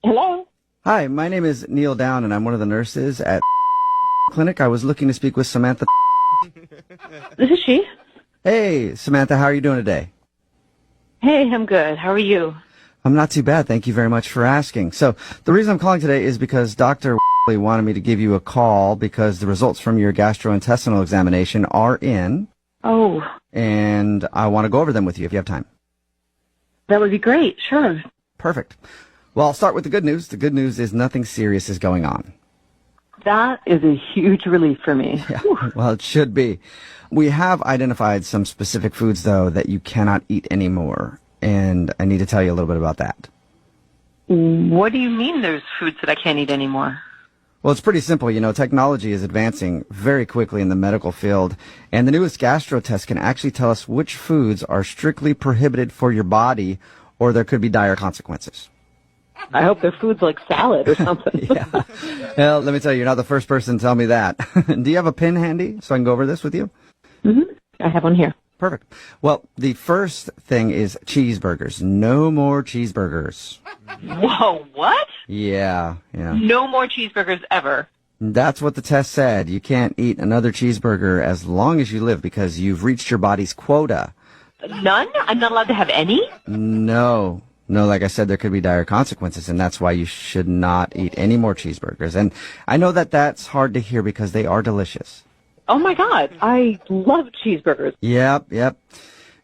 Hello? Hi, my name is Neil Down, and I'm one of the nurses at clinic. I was looking to speak with Samantha. This is she. Hey, Samantha, how are you doing today? Hey, I'm good. How are you? I'm not too bad. Thank you very much for asking. So the reason I'm calling today is because Dr. wanted me to give you a call because the results from your gastrointestinal examination are in, Oh, and I want to go over them with you if you have time. that would be great. Sure. Perfect. Well, I'll start with the good news. The good news is nothing serious is going on. That is a huge relief for me. Yeah, well, it should be. We have identified some specific foods, though, that you cannot eat anymore, and I need to tell you a little bit about that. What do you mean there's foods that I can't eat anymore? Well, it's pretty simple. You know, technology is advancing very quickly in the medical field, and the newest gastro test can actually tell us which foods are strictly prohibited for your body, or there could be dire consequences. I hope they're foods like salad or something. Yeah. Well, let me tell you, you're not the first person to tell me that. Do you have a pen handy so I can go over this with you? Mm-hmm. I have one here. Perfect. Well, the first thing is cheeseburgers. No more cheeseburgers. Whoa, what? Yeah. No more cheeseburgers ever. That's what the test said. You can't eat another cheeseburger as long as you live because you've reached your body's quota. None? I'm not allowed to have any? No, like I said, there could be dire consequences, and that's why you should not eat any more cheeseburgers. And I know that that's hard to hear because they are delicious. Oh, my God. I love cheeseburgers. Yep.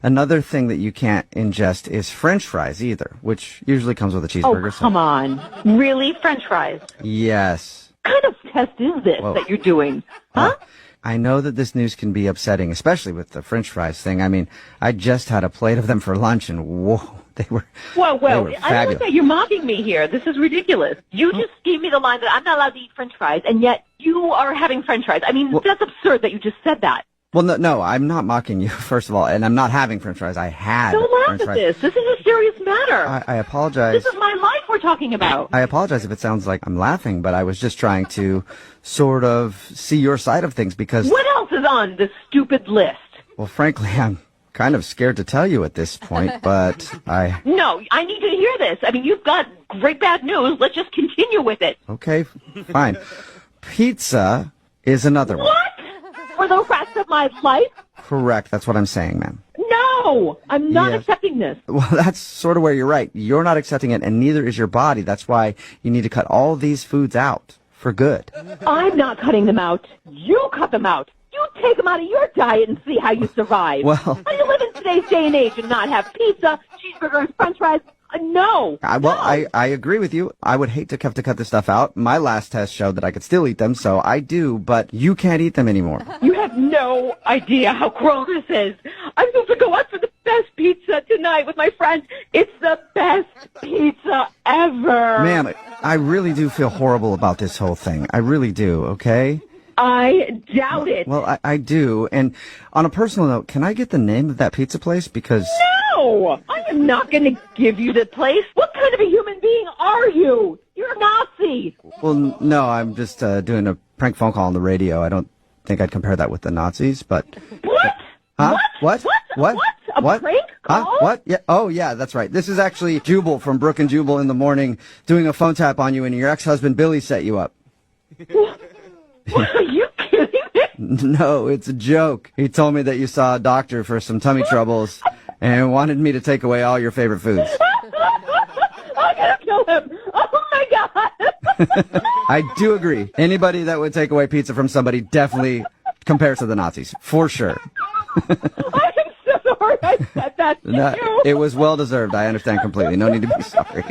Another thing that you can't ingest is French fries either, which usually comes with a cheeseburger. Oh, come on. Really? French fries? Yes. What kind of test is this that you're doing? Huh? I know that this news can be upsetting, especially with the French fries thing. I mean, I just had a plate of them for lunch, and whoa, they were Whoa, they were I don't fabulous. like that. You're mocking me here. This is ridiculous. You just gave me the line that I'm not allowed to eat French fries, and yet you are having French fries. I mean, that's absurd that you just said that. Well, no, I'm not mocking you, first of all, and I'm not having French fries. I had Don't laugh French at fries. this. This is a serious matter. I apologize. This is my life we're talking about. I apologize if it sounds like I'm laughing, but I was just trying to sort of see your side of things because, What else is on this stupid list? well, frankly, I'm kind of scared to tell you at this point, but No, I need to hear this. I mean, you've got great bad news. Let's just continue with it. okay, fine. Pizza is another one. What? For the rest of my life? Correct. That's what I'm saying, ma'am. No, I'm not Yes. accepting this. Well, that's sort of where you're right. You're not accepting it, and neither is your body. That's why you need to cut all these foods out for good. I'm not cutting them out. You cut them out. You take them out of your diet and see how you survive. Well- How do you live in today's day and age and not have pizza, cheeseburgers, french fries? No. I agree with you. I would hate to have to cut this stuff out. My last test showed that I could still eat them, so I do, but you can't eat them anymore. You have no idea how cruel this is. I'm supposed to go out for the best pizza tonight with my friends. It's the best pizza ever. Ma'am, I really do feel horrible about this whole thing. I really do, okay? I doubt it. Well, I do. And on a personal note, can I get the name of that pizza place? Because, No! I am not going to give you the place. What kind of a human being are you? You're a Nazi. well, no, I'm just doing a prank phone call on the radio. I don't think I'd compare that with the Nazis, but... What? Huh? What? A What? prank Huh? call? What? Yeah. Oh, yeah, that's right. This is actually Jubal from Brook and Jubal in the morning doing a phone tap on you, and your ex-husband Billy set you up. Are you kidding me? No, it's a joke. He told me that you saw a doctor for some tummy troubles and wanted me to take away all your favorite foods. I'm going to kill him. Oh, my God. I do agree. Anybody that would take away pizza from somebody definitely compares to the Nazis, for sure. I am so sorry I said that to No, you. it was well deserved. I understand completely. No need to be sorry.